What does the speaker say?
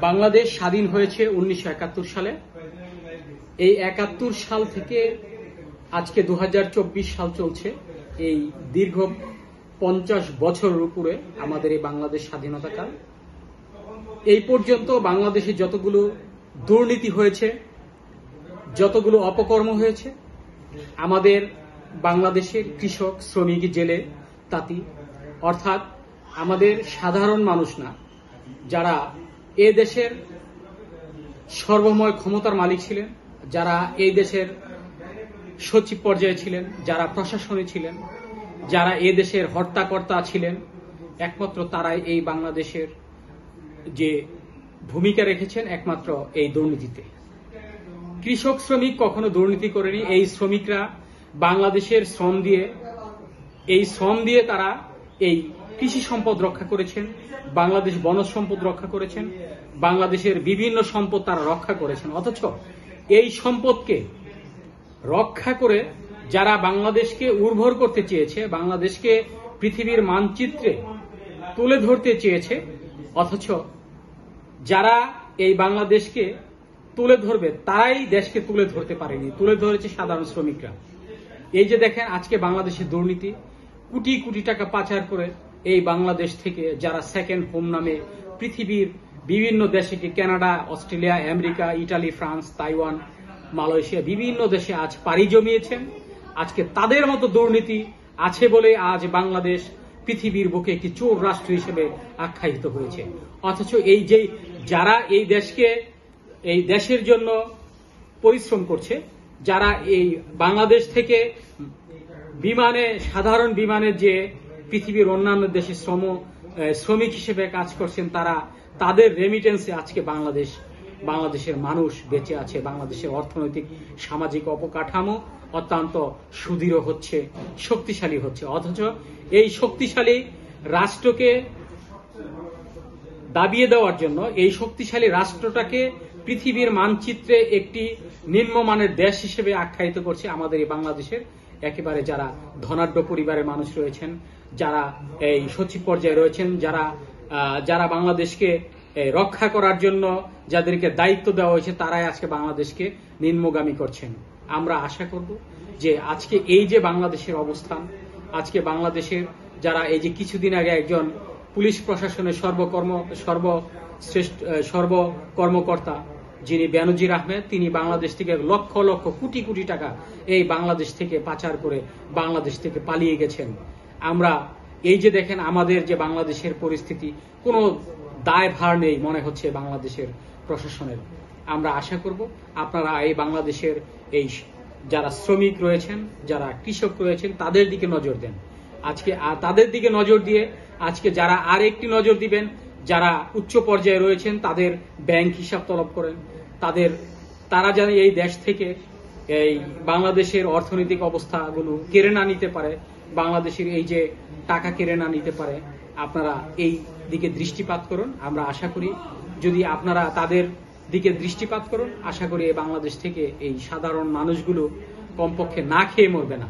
বাংলাদেশ স্বাধীন হয়েছে 1971 সালে। এই 71 সাল থেকে আজকে 2024 সাল চলছে। এই দীর্ঘ 50 বছরের উপরে আমাদের এই বাংলাদেশ স্বাধীনতাকাল। এই পর্যন্ত বাংলাদেশে যতগুলো দুর্নীতি হয়েছে, যতগুলো অপকর্ম হয়েছে, আমাদের বাংলাদেশের কৃষক, শ্রমিক, জেলে, তাঁতি অর্থাৎ আমাদের সাধারণ মানুষ না, যারা এ দেশের সর্বময় ক্ষমতার মালিক ছিলেন, যারা এই দেশের সচিব পর্যায়ে ছিলেন, যারা প্রশাসনে ছিলেন, যারা এ দেশের হর্তাকর্তা ছিলেন, একমাত্র তারাই এই বাংলাদেশের যে ভূমিকা রেখেছেন একমাত্র এই দুর্নীতিতে। কৃষক শ্রমিক কখনো দুর্নীতি করেনি। এই শ্রমিকরা বাংলাদেশের শ্রম দিয়ে তারা এই কৃষি সম্পদ রক্ষা করেছেন, বাংলাদেশ বনজ সম্পদ রক্ষা করেছেন, বাংলাদেশের বিভিন্ন সম্পদ তারা রক্ষা করেছেন। অথচ এই সম্পদকে রক্ষা করে যারা বাংলাদেশকে উর্বর করতে চেয়েছে, বাংলাদেশকে পৃথিবীর মানচিত্রে তুলে ধরতে চেয়েছে, অথচ যারা এই বাংলাদেশকে তুলে ধরবে তারাই দেশকে তুলে ধরতে পারেনি, তুলে ধরেছে সাধারণ শ্রমিকরা। এই যে দেখেন আজকে বাংলাদেশের দুর্নীতি, কোটি কোটি টাকা পাচার করে এই বাংলাদেশ থেকে যারা সেকেন্ড হোম নামে পৃথিবীর বিভিন্ন দেশে, Canada, Australia, America, Italy, France, Taiwan, Malaysia, বিভিন্ন দেশে আজ পাড়ি জমিয়েছেন। আজকে তাদের মতো দুর্নীতি আছে বলে আজ বাংলাদেশ পৃথিবীর বুকে একটি চোর রাষ্ট্র হিসেবে আখ্যায়িত হয়েছে। অথচ এই যে যারা এই দেশের জন্য পরিশ্রম করছে, যারা এই বাংলাদেশ থেকে সাধারণ বিমানে যে পৃথিবীর অন্যান্য দেশে শ্রমিক হিসেবে কাজ করছেন, তাদের রেমিটেন্সে আজকে বাংলাদেশের মানুষ বেঁচে আছে। বাংলাদেশের অর্থনৈতিক সামাজিক অবকাঠামো অত্যন্ত সুদৃঢ় হচ্ছে, শক্তিশালী হচ্ছে। অথচ এই শক্তিশালী রাষ্ট্রকে দাবিয়ে দেওয়ার জন্য, এই শক্তিশালী রাষ্ট্রটাকে পৃথিবীর মানচিত্রে একটি নিম্নমানের দেশ হিসেবে আখ্যায়িত করছে আমাদের এই বাংলাদেশের একেবারে যারা ধনাঢ্য পরিবারের মানুষ রয়েছেন, যারা এই সচিব পর্যায়ে রয়েছেন, যারা বাংলাদেশকে রক্ষা করার জন্য যাদেরকে দায়িত্ব দেওয়া হয়েছে, তারাই আজকে বাংলাদেশকে নিম্নগামী করছেন। আমরা আশা করব যে আজকে এই যে বাংলাদেশের অবস্থান, আজকে বাংলাদেশের যারা এই যে কিছুদিন আগে একজন পুলিশ প্রশাসনের সর্বকর্মকর্তা যিনি বেনজির আহমেদ, তিনি বাংলাদেশ থেকে লক্ষ লক্ষ কোটি কোটি টাকা এই বাংলাদেশ থেকে পাচার করে বাংলাদেশ থেকে পালিয়ে গেছেন। আমরা এই যে দেখেন আমাদের যে বাংলাদেশের পরিস্থিতি, কোনো দায়ভার নেই মনে হচ্ছে বাংলাদেশের প্রশাসনের। আমরা আশা করব আপনারা এই বাংলাদেশের এই যারা শ্রমিক রয়েছেন, যারা কৃষক রয়েছেন, তাদের দিকে নজর দেন। আজকে তাদের দিকে নজর দিয়ে আজকে যারা আরেকটি নজর দিবেন, যারা উচ্চ পর্যায়ে রয়েছেন তাদের ব্যাংক হিসাব তলব করেন, তারা যেন এই দেশ থেকে এই বাংলাদেশের অর্থনৈতিক অবস্থাগুলো কেড়ে না নিতে পারে, বাংলাদেশের এই যে টাকা কেড়ে না নিতে পারে, আপনারা এই দিকে দৃষ্টিপাত করুন। আমরা আশা করি যদি আপনারা তাদের দিকে দৃষ্টিপাত করুন, আশা করি এই বাংলাদেশ থেকে এই সাধারণ মানুষগুলো কমপক্ষে না খেয়ে মরবে না।